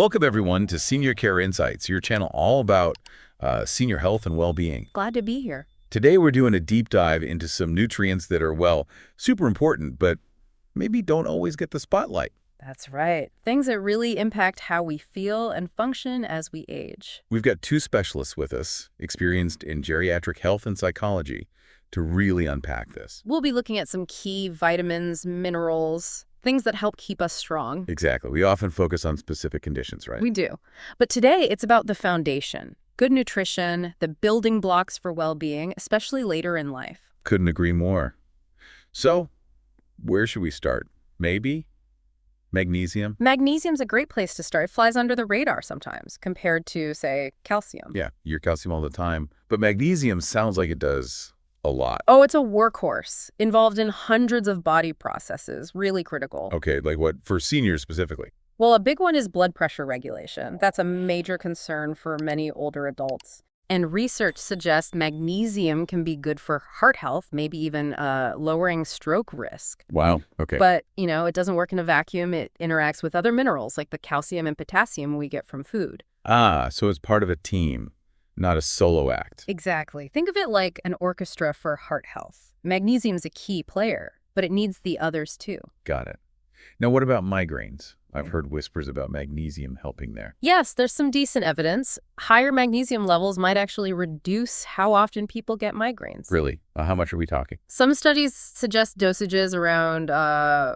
Welcome, everyone, to Senior Care Insights, your channel all about senior health and well-being. Glad to be here. Today, we're doing a deep dive into some nutrients that are, well, super important, but maybe don't always get the spotlight. That's right. Things that really impact how we feel and function as we age. We've got two specialists with us, experienced in geriatric health and psychology, to really unpack this. We'll be looking at some key vitamins, minerals, things that help keep us strong. Exactly. We often focus on specific conditions, right? We do. But today, it's about the foundation. Good nutrition, the building blocks for well-being, especially later in life. Couldn't agree more. So, where should we start? Maybe magnesium? Magnesium's a great place to start. It flies under the radar sometimes compared to, say, calcium. Yeah, you're calcium all the time. But magnesium sounds like it does a lot. Oh, it's a workhorse, involved in hundreds of body processes, really critical. Okay, like what? For seniors specifically? Well, a big one is blood pressure regulation. That's a major concern for many older adults. And research suggests magnesium can be good for heart health, maybe even lowering stroke risk. Wow, okay. But, it doesn't work in a vacuum. It interacts with other minerals like the calcium and potassium we get from food. So it's part of a team, not a solo act. Exactly. Think of it like an orchestra for heart health. Magnesium's a key player, but it needs the others too. Got it. Now, what about migraines? I've heard whispers about magnesium helping there. Yes, there's some decent evidence. Higher magnesium levels might actually reduce how often people get migraines. Really? How much are we talking? Some studies suggest dosages around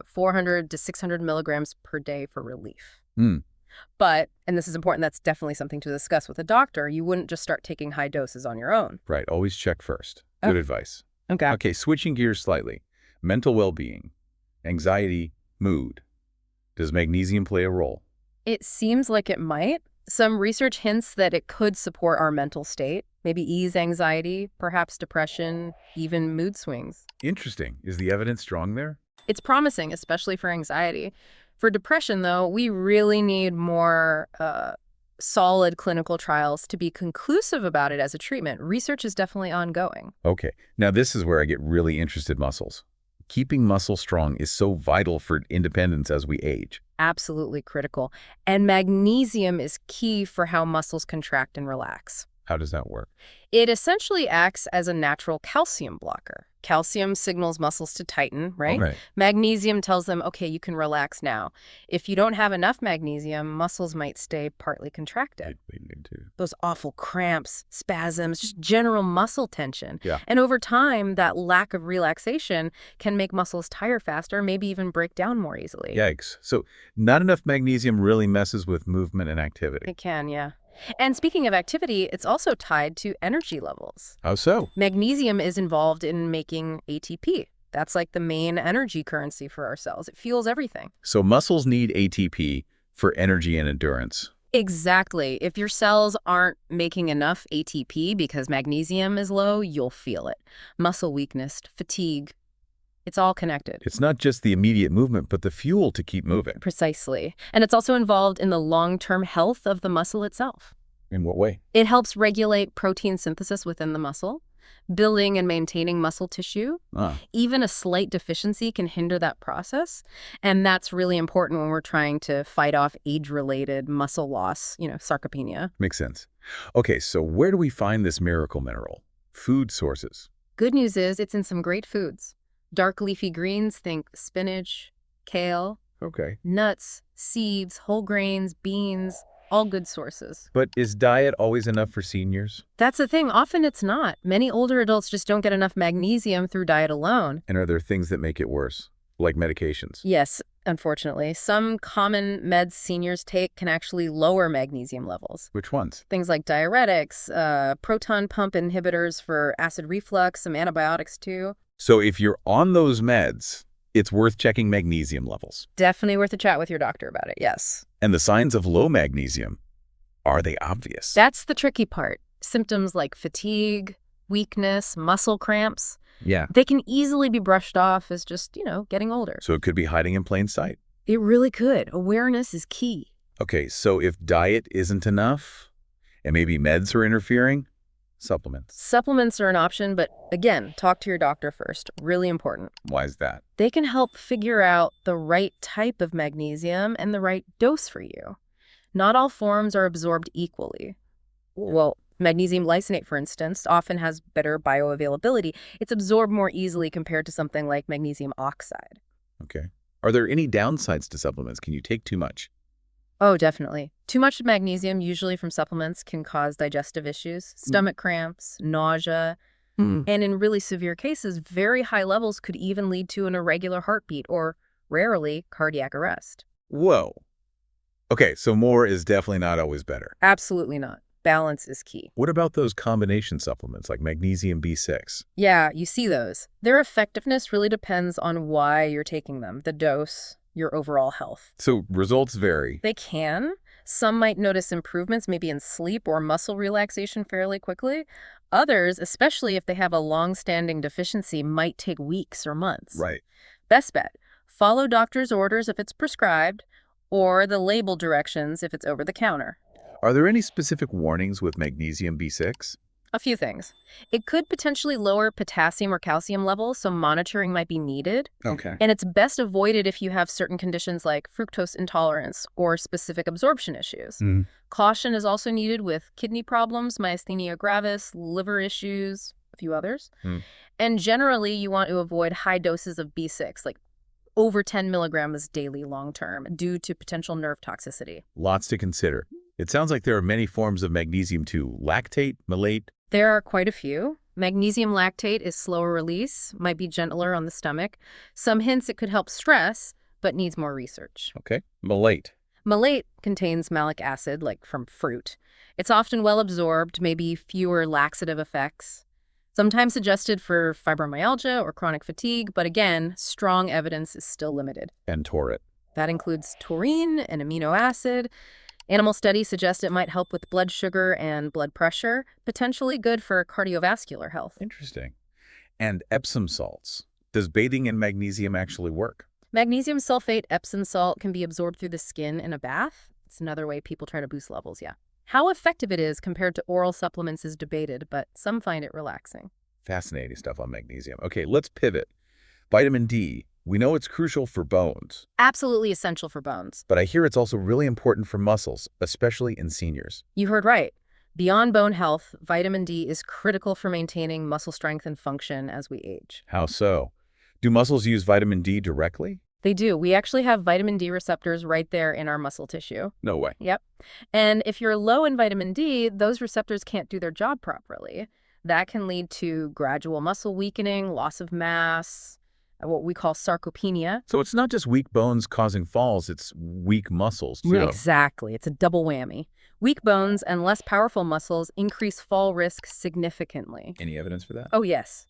400 to 600 milligrams per day for relief. But, and this is important, that's definitely something to discuss with a doctor, you wouldn't just start taking high doses on your own. Right, always check first. Good advice. Okay. Okay, switching gears slightly. Mental well-being, anxiety, mood. Does magnesium play a role? It seems like it might. Some research hints that it could support our mental state, maybe ease anxiety, perhaps depression, even mood swings. Interesting. Is the evidence strong there? It's promising, especially for anxiety. For depression, though, we really need more solid clinical trials to be conclusive about it as a treatment. Research is definitely ongoing. Okay. Now, this is where I get really interested in muscles. Keeping muscle strong is so vital for independence as we age. Absolutely critical. And magnesium is key for how muscles contract and relax. How does that work? It essentially acts as a natural calcium blocker. Calcium signals muscles to tighten, right? Okay. Magnesium tells them, okay, you can relax now. If you don't have enough magnesium, muscles might stay partly contracted. They need to. Those awful cramps, spasms, just general muscle tension. Yeah. And over time, that lack of relaxation can make muscles tire faster, maybe even break down more easily. Yikes. So not enough magnesium really messes with movement and activity. It can, yeah. And speaking of activity, it's also tied to energy levels. How so? Magnesium is involved in making ATP. That's like the main energy currency for our cells. It fuels everything. So muscles need ATP for energy and endurance. Exactly. If your cells aren't making enough ATP because magnesium is low, you'll feel it. Muscle weakness, fatigue, it's all connected. It's not just the immediate movement, but the fuel to keep moving. Precisely. And it's also involved in the long-term health of the muscle itself. In what way? It helps regulate protein synthesis within the muscle, building and maintaining muscle tissue. Even a slight deficiency can hinder that process. And that's really important when we're trying to fight off age-related muscle loss, sarcopenia. Makes sense. Okay, so where do we find this miracle mineral? Food sources. Good news is it's in some great foods. Dark leafy greens, think spinach, kale. Okay. Nuts, seeds, whole grains, beans, all good sources. But is diet always enough for seniors? That's the thing. Often it's not. Many older adults just don't get enough magnesium through diet alone. And are there things that make it worse, like medications? Yes, unfortunately. Some common meds seniors take can actually lower magnesium levels. Which ones? Things like diuretics, proton pump inhibitors for acid reflux, some antibiotics too. So if you're on those meds, it's worth checking magnesium levels. Definitely worth a chat with your doctor about it, yes. And the signs of low magnesium, are they obvious? That's the tricky part. Symptoms like fatigue, weakness, muscle cramps. Yeah. They can easily be brushed off as just, getting older. So it could be hiding in plain sight. It really could. Awareness is key. Okay, so if diet isn't enough, and maybe meds are interfering, supplements. Supplements are an option, but again, talk to your doctor first. Really important. Why is that? They can help figure out the right type of magnesium and the right dose for you. Not all forms are absorbed equally. Well, magnesium lysate, for instance, often has better bioavailability. It's absorbed more easily compared to something like magnesium oxide. Okay. Are there any downsides to supplements? Can you take too much? Oh, definitely. Too much magnesium, usually from supplements, can cause digestive issues, stomach cramps, nausea, Mm. and in really severe cases, very high levels could even lead to an irregular heartbeat or, rarely, cardiac arrest. Whoa. Okay, so more is definitely not always better. Absolutely not. Balance is key. What about those combination supplements like magnesium B6? Yeah, you see those. Their effectiveness really depends on why you're taking them, the dose, your overall health. So results vary. They can. Some might notice improvements maybe in sleep or muscle relaxation fairly quickly. Others, especially if they have a long-standing deficiency, might take weeks or months. Right. Best bet, follow doctor's orders if it's prescribed, or the label directions if it's over the counter. Are there any specific warnings with magnesium B6? A few things. It could potentially lower potassium or calcium levels, so monitoring might be needed. Okay. And it's best avoided if you have certain conditions like fructose intolerance or specific absorption issues. Mm. Caution is also needed with kidney problems, myasthenia gravis, liver issues, a few others. Mm. And generally, you want to avoid high doses of B6, like over 10 milligrams daily long-term, due to potential nerve toxicity. Lots to consider. It sounds like there are many forms of magnesium too. Lactate, malate. There are quite a few. Magnesium lactate is slower release, might be gentler on the stomach. Some hints it could help stress, but needs more research. Okay. Malate. Malate contains malic acid, like from fruit. It's often well absorbed, maybe fewer laxative effects. Sometimes suggested for fibromyalgia or chronic fatigue, but again, strong evidence is still limited. And taurate. That includes taurine, an amino acid. Animal studies suggest it might help with blood sugar and blood pressure, potentially good for cardiovascular health. Interesting. And Epsom salts. Does bathing in magnesium actually work? Magnesium sulfate Epsom salt can be absorbed through the skin in a bath. It's another way people try to boost levels, yeah. How effective it is compared to oral supplements is debated, but some find it relaxing. Fascinating stuff on magnesium. Okay, let's pivot. Vitamin D. We know it's crucial for bones, Absolutely essential for bones. but I hear it's also really important for muscles, especially in seniors. You heard right. Beyond bone health, vitamin D is critical for maintaining muscle strength and function as we age. How so? Do muscles use vitamin D directly? They do. We actually have vitamin D receptors right there in our muscle tissue. No way. Yep. And if you're low in vitamin D, those receptors can't do their job properly. That can lead to gradual muscle weakening, loss of mass, what we call sarcopenia. So it's not just weak bones causing falls, it's weak muscles too. Exactly. It's a double whammy. Weak bones and less powerful muscles increase fall risk significantly. Any evidence for that? Oh, yes.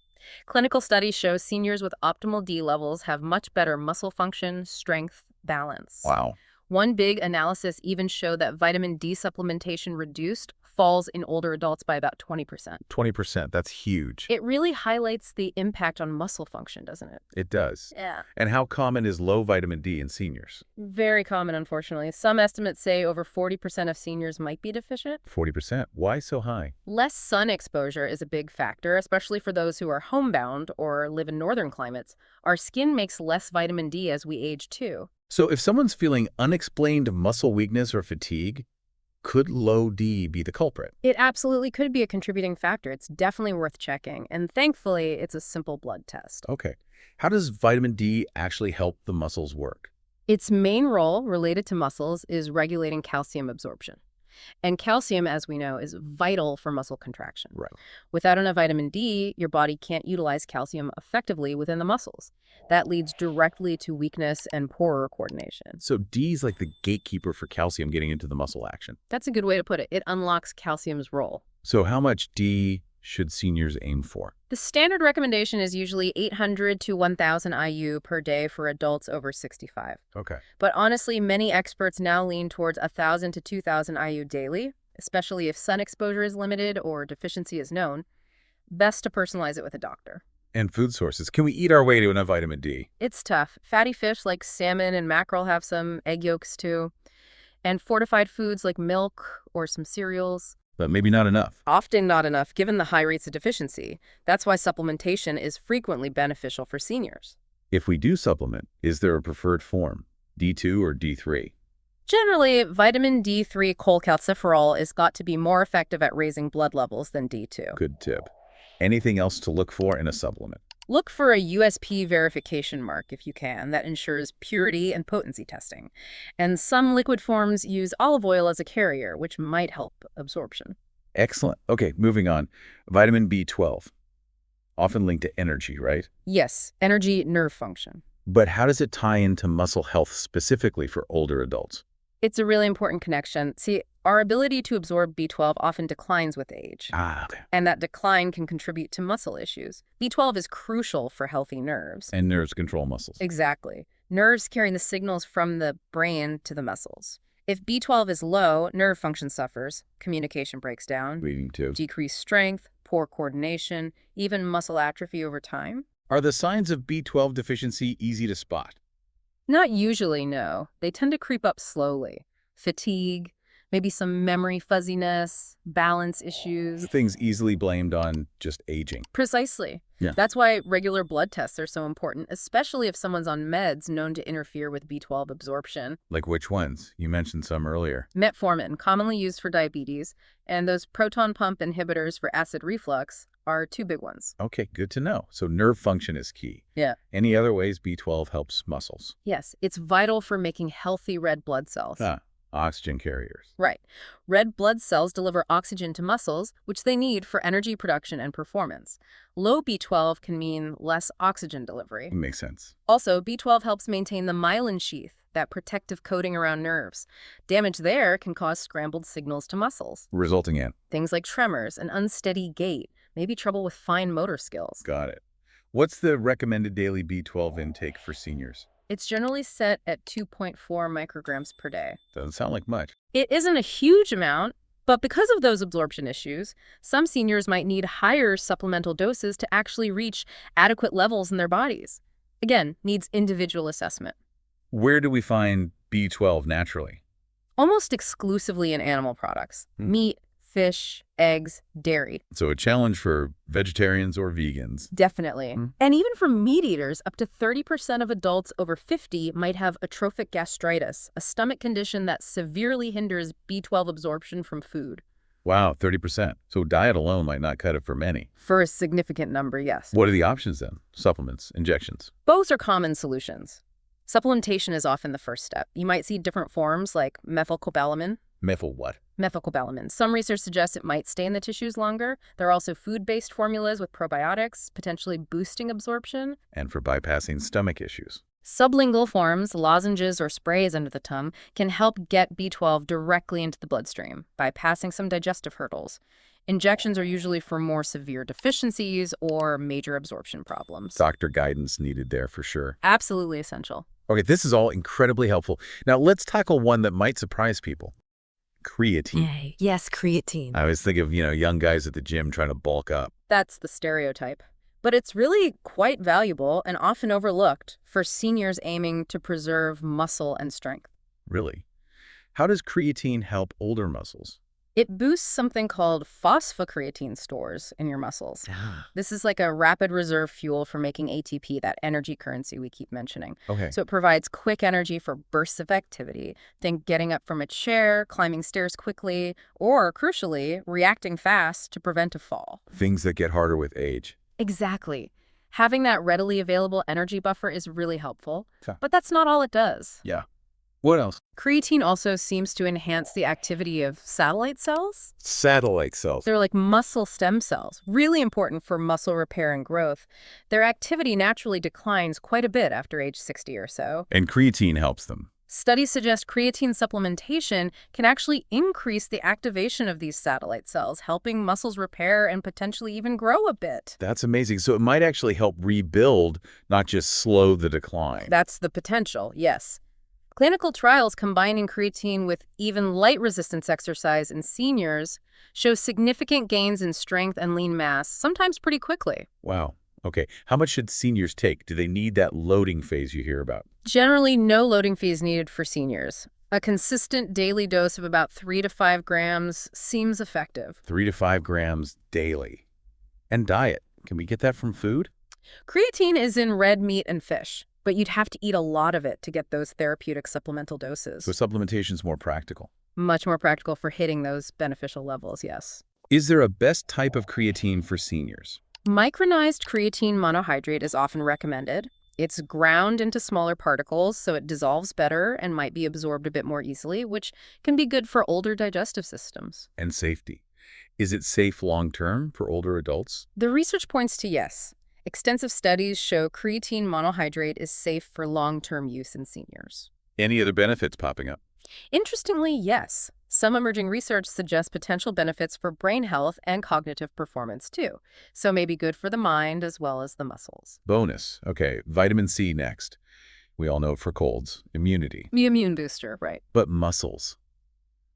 Clinical studies show seniors with optimal D levels have much better muscle function, strength, balance. Wow. One big analysis even showed that vitamin D supplementation reduced falls in older adults by about 20%. 20%, that's huge. It really highlights the impact on muscle function, doesn't it? It does. Yeah. And how common is low vitamin D in seniors? Very common, unfortunately. Some estimates say over 40% of seniors might be deficient. 40%. Why so high? Less sun exposure is a big factor, especially for those who are homebound or live in northern climates. Our skin makes less vitamin D as we age too. So if someone's feeling unexplained muscle weakness or fatigue, could low D be the culprit? It absolutely could be a contributing factor. It's definitely worth checking. And thankfully, it's a simple blood test. Okay. How does vitamin D actually help the muscles work? Its main role related to muscles is regulating calcium absorption. And calcium, as we know, is vital for muscle contraction. Right. Without enough vitamin D, your body can't utilize calcium effectively within the muscles. That leads directly to weakness and poorer coordination. So D is like the gatekeeper for calcium getting into the muscle action. That's a good way to put it. It unlocks calcium's role. So how much D should seniors aim for? The standard recommendation is usually 800 to 1,000 IU per day for adults over 65. Okay. But honestly, many experts now lean towards 1,000 to 2,000 IU daily, especially if sun exposure is limited or deficiency is known. Best to personalize it with a doctor. And food sources. Can we eat our way to enough vitamin D? It's tough. Fatty fish like salmon and mackerel have some, egg yolks too. And fortified foods like milk or some cereals. But maybe not enough. Often not enough given the high rates of deficiency. That's why supplementation is frequently beneficial for seniors. If we do supplement, is there a preferred form? D2 or D3? Generally, vitamin D3 cholecalciferol is thought to be more effective at raising blood levels than D2. Good tip. Anything else to look for in a supplement? Look for a USP verification mark if you can that ensures purity and potency testing. And some liquid forms use olive oil as a carrier, which might help absorption. Excellent. Okay, moving on. Vitamin B12, often linked to energy, right? Yes, energy, nerve function. But how does it tie into muscle health specifically for older adults? It's a really important connection. See, our ability to absorb B12 often declines with age. Okay. And that decline can contribute to muscle issues. B12 is crucial for healthy nerves. And nerves control muscles. Exactly. Nerves carrying the signals from the brain to the muscles. If B12 is low, nerve function suffers, communication breaks down, Leading to. decreased strength, poor coordination, even muscle atrophy over time. Are the signs of B12 deficiency easy to spot? Not usually, no. They tend to creep up slowly. Fatigue, maybe some memory fuzziness, balance issues. Things easily blamed on just aging. Precisely. Yeah. That's why regular blood tests are so important, especially if someone's on meds known to interfere with B12 absorption. Like which ones? You mentioned some earlier. Metformin, commonly used for diabetes, and those proton pump inhibitors for acid reflux are two big ones. Okay, good to know. So nerve function is key. Yeah. Any other ways B12 helps muscles? Yes, it's vital for making healthy red blood cells. Oxygen carriers. Right. Red blood cells deliver oxygen to muscles, which they need for energy production and performance. Low B12 can mean less oxygen delivery. Makes sense. Also, B12 helps maintain the myelin sheath, that protective coating around nerves. Damage there can cause scrambled signals to muscles. Resulting in. Things like tremors, an unsteady gait, maybe trouble with fine motor skills. Got it. What's the recommended daily B12 intake for seniors? It's generally set at 2.4 micrograms per day. Doesn't sound like much. It isn't a huge amount, but because of those absorption issues, some seniors might need higher supplemental doses to actually reach adequate levels in their bodies. Again, needs individual assessment. Where do we find B12 naturally? Almost exclusively in animal products. Meat, fish, eggs, dairy. So a challenge for vegetarians or vegans. Definitely. And even for meat eaters, up to 30% of adults over 50 might have atrophic gastritis, a stomach condition that severely hinders B12 absorption from food. Wow, 30%. So diet alone might not cut it for many. For a significant number, yes. What are the options then? Supplements, injections? Both are common solutions. Supplementation is often the first step. You might see different forms like methylcobalamin. Methyl what? Methylcobalamin. Some research suggests it might stay in the tissues longer. There are also food-based formulas with probiotics, potentially boosting absorption. And for bypassing stomach issues. Sublingual forms, lozenges or sprays under the tongue, can help get B12 directly into the bloodstream, bypassing some digestive hurdles. Injections are usually for more severe deficiencies or major absorption problems. Doctor guidance needed there for sure. Absolutely essential. Okay, this is all incredibly helpful. Now let's tackle one that might surprise people. Creatine. Yes, creatine. I always think of, young guys at the gym trying to bulk up. That's the stereotype. But it's really quite valuable and often overlooked for seniors aiming to preserve muscle and strength. Really? How does creatine help older muscles? It boosts something called phosphocreatine stores in your muscles. This is like a rapid reserve fuel for making ATP, that energy currency we keep mentioning. Okay. So it provides quick energy for bursts of activity. Think getting up from a chair, climbing stairs quickly, or, crucially, reacting fast to prevent a fall. Things that get harder with age. Exactly. Having that readily available energy buffer is really helpful, Okay. but that's not all it does. Yeah. What else? Creatine also seems to enhance the activity of satellite cells. Satellite cells. They're like muscle stem cells, really important for muscle repair and growth. Their activity naturally declines quite a bit after age 60 or so. And creatine helps them. Studies suggest creatine supplementation can actually increase the activation of these satellite cells, helping muscles repair and potentially even grow a bit. That's amazing. So it might actually help rebuild, not just slow the decline. That's the potential, yes. Clinical trials combining creatine with even light resistance exercise in seniors show significant gains in strength and lean mass, sometimes pretty quickly. Wow. Okay. How much should seniors take? Do they need that loading phase you hear about? Generally, no loading phase needed for seniors. A consistent daily dose of about 3 to 5 grams seems effective. 3 to 5 grams daily. And diet. Can we get that from food? Creatine is in red meat and fish. but you'd have to eat a lot of it to get those therapeutic supplemental So doses. supplementation's more practical. Much more practical for hitting those beneficial levels, yes. Is there a best type of creatine for seniors? Micronized creatine monohydrate is often recommended. It's ground into smaller particles, so it dissolves better and might be absorbed a bit more easily, which can be good for older digestive systems. And safety. Is it safe long-term for older adults? The research points to yes. Extensive studies show creatine monohydrate is safe for long-term use in seniors. Any other benefits popping up? Interestingly, yes. Some emerging research suggests potential benefits for brain health and cognitive performance too, so may be good for the mind as well as the muscles. Bonus. Okay, vitamin C next. We all know it for colds, immunity. The immune booster, right? But muscles.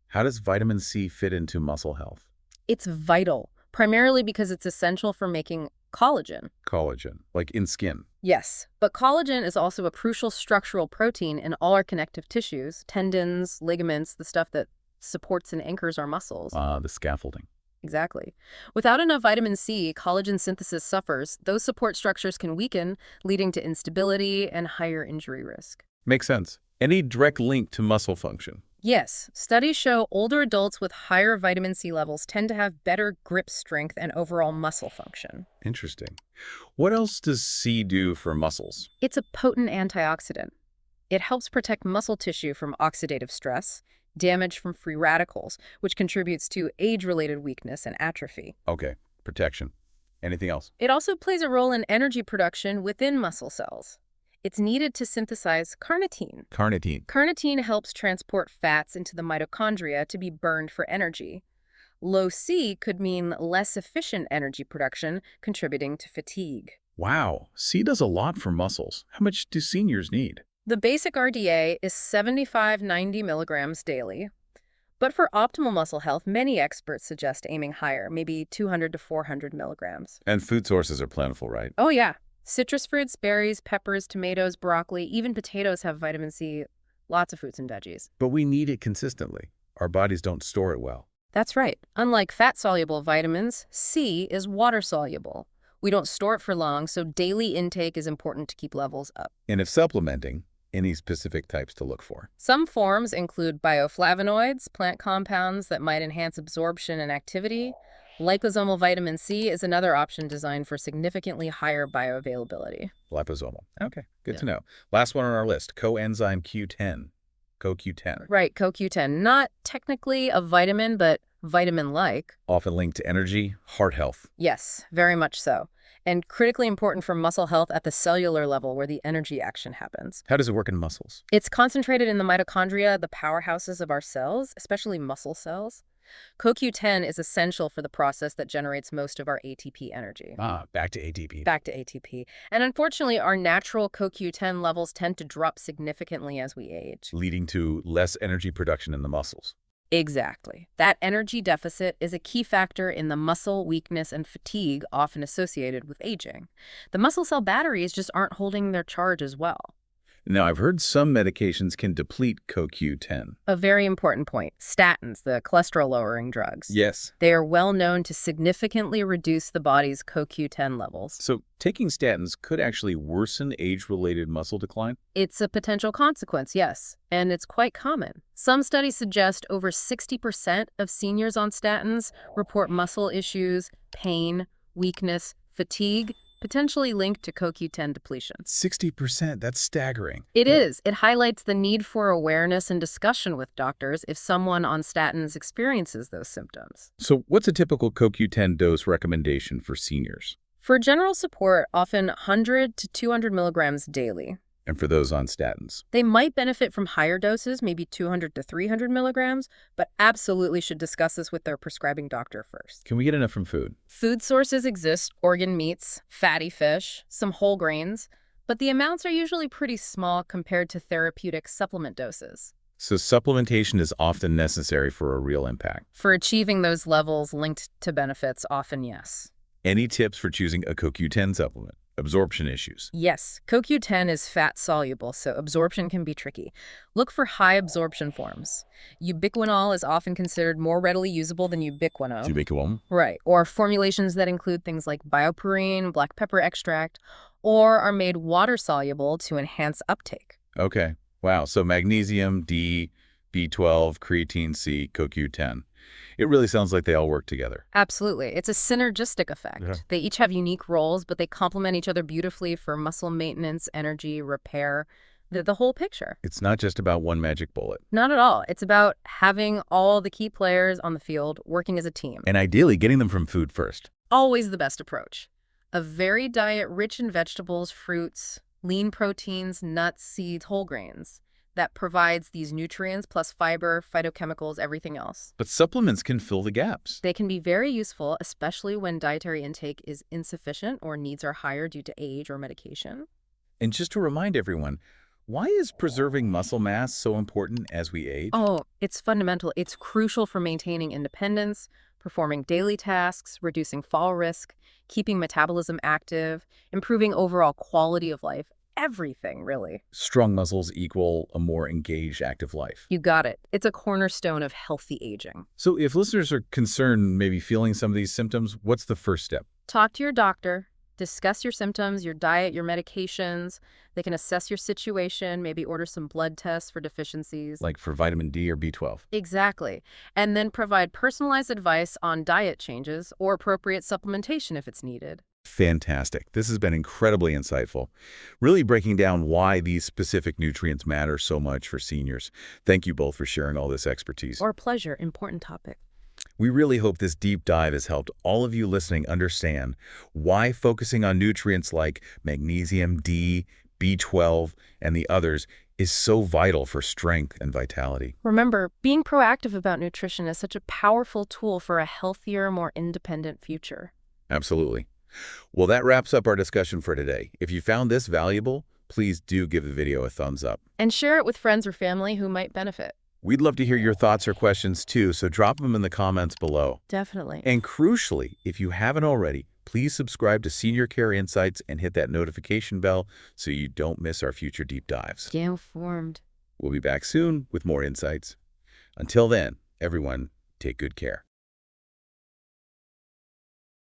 How does vitamin C fit into muscle health? It's vital, primarily because it's essential for making collagen. Collagen, like in skin. Yes, but collagen is also a crucial structural protein in all our connective tissues, tendons, ligaments, the stuff that supports and anchors our muscles. The scaffolding. Exactly. Without enough vitamin C, collagen synthesis suffers. Those support structures can weaken, leading to instability and higher injury risk. Makes sense. Any direct link to muscle function? Yes, studies show older adults with higher vitamin C levels tend to have better grip strength and overall muscle function. Interesting. What else does C do for muscles? It's a potent antioxidant. It helps protect muscle tissue from oxidative stress, damage from free radicals, which contributes to age-related weakness and atrophy. Okay, protection. Anything else? It also plays a role in energy production within muscle cells. It's needed to synthesize carnitine. Carnitine. Carnitine helps transport fats into the mitochondria to be burned for energy. Low C could mean less efficient energy production, contributing to fatigue. Wow, C does a lot for muscles. How much do seniors need? The basic RDA is 75-90 milligrams daily. But for optimal muscle health, many experts suggest aiming higher, maybe 200 to 400 milligrams. And food sources are plentiful, right? Oh, yeah. Citrus fruits, berries, peppers, tomatoes, broccoli, even potatoes have vitamin C. Lots of fruits and veggies. But we need it consistently. Our bodies don't store it well. That's right. Unlike fat-soluble vitamins, C is water-soluble. We don't store it for long, so daily intake is important to keep levels up. And if supplementing, any specific types to look for? Some forms include bioflavonoids, plant compounds that might enhance absorption and activity. Liposomal vitamin C is another option designed for significantly higher bioavailability. Liposomal. Okay, good Yeah. to know. Last one on our list, coenzyme Q10. CoQ10. Right, CoQ10. Not technically a vitamin, but vitamin-like. Often linked to energy, heart health. Yes, very much so. And critically important for muscle health at the cellular level where the energy action happens. How does it work in muscles? It's concentrated in the mitochondria, the powerhouses of our cells, especially muscle cells. CoQ10 is essential for the process that generates most of our ATP energy. Back to ATP. Back to ATP. And unfortunately, our natural CoQ10 levels tend to drop significantly as we age. Leading to less energy production in the muscles. Exactly. That energy deficit is a key factor in the muscle weakness and fatigue often associated with aging. The muscle cell batteries just aren't holding their charge as well. Now, I've heard some medications can deplete CoQ10. A very important point. Statins, the cholesterol-lowering drugs. Yes. They are well known to significantly reduce the body's CoQ10 levels. So taking statins could actually worsen age-related muscle decline? It's a potential consequence, yes, and it's quite common. Some studies suggest over 60% of seniors on statins report muscle issues, pain, weakness, fatigue, potentially linked to CoQ10 depletion. 60%, that's staggering. It is. It highlights the need for awareness and discussion with doctors if someone on statins experiences those symptoms. So what's a typical CoQ10 dose recommendation for seniors? For general support, often 100 to 200 milligrams daily. And for those on statins? They might benefit from higher doses, maybe 200 to 300 milligrams, but absolutely should discuss this with their prescribing doctor first. Can we get enough from food? Food sources exist: organ meats, fatty fish, some whole grains, but the amounts are usually pretty small compared to therapeutic supplement doses. So supplementation is often necessary for a real impact. For achieving those levels linked to benefits, often yes. Any tips for choosing a CoQ10 supplement? Absorption issues. Yes, CoQ10 is fat-soluble, so absorption can be tricky. Look for high absorption forms. Ubiquinol is often considered more readily usable than ubiquinone. Ubiquinol. Right, or formulations that include things like bioperine, black pepper extract. or are made water-soluble to enhance uptake. Okay. Wow. So magnesium, D, B12, creatine C, CoQ10. It really sounds like they all work together. Absolutely. It's a synergistic effect. Yeah. They each have unique roles, but they complement each other beautifully for muscle maintenance, energy, repair, the whole picture. It's not just about one magic bullet. Not at all. It's about having all the key players on the field working as a team. And ideally, getting them from food first. Always the best approach. A varied diet rich in vegetables, fruits, lean proteins, nuts, seeds, whole grains that provides these nutrients plus fiber, phytochemicals, everything else. But supplements can fill the gaps. They can be very useful, especially when dietary intake is insufficient or needs are higher due to age or medication. And just to remind everyone, why is preserving muscle mass so important as we age? Oh, it's fundamental. It's crucial for maintaining independence, performing daily tasks, reducing fall risk, keeping metabolism active, improving overall quality of life. Everything, really. Strong muscles equal a more engaged, active life. You got it. It's a cornerstone of healthy aging. So if listeners are concerned, maybe feeling some of these symptoms, what's the first step? Talk to your doctor. Discuss your symptoms, your diet, your medications. They can assess your situation, maybe order some blood tests for deficiencies. Like for vitamin D or B12? Exactly. And then provide personalized advice on diet changes or appropriate supplementation if it's needed. Fantastic. This has been incredibly insightful, really breaking down why these specific nutrients matter so much for seniors. Thank you both for sharing all this expertise. Our pleasure. Important topic. We really hope this deep dive has helped all of you listening understand why focusing on nutrients like magnesium, D, B12, and the others is so vital for strength and vitality. Remember, being proactive about nutrition is such a powerful tool for a healthier, more independent future. Absolutely. Well, that wraps up our discussion for today. If you found this valuable, please do give the video a thumbs up. And share it with friends or family who might benefit. We'd love to hear your thoughts or questions too, so drop them in the comments below. Definitely. And crucially, if you haven't already, please subscribe to Senior Care Insights and hit that notification bell so you don't miss our future deep dives. Stay informed. We'll be back soon with more insights. Until then, everyone, take good care.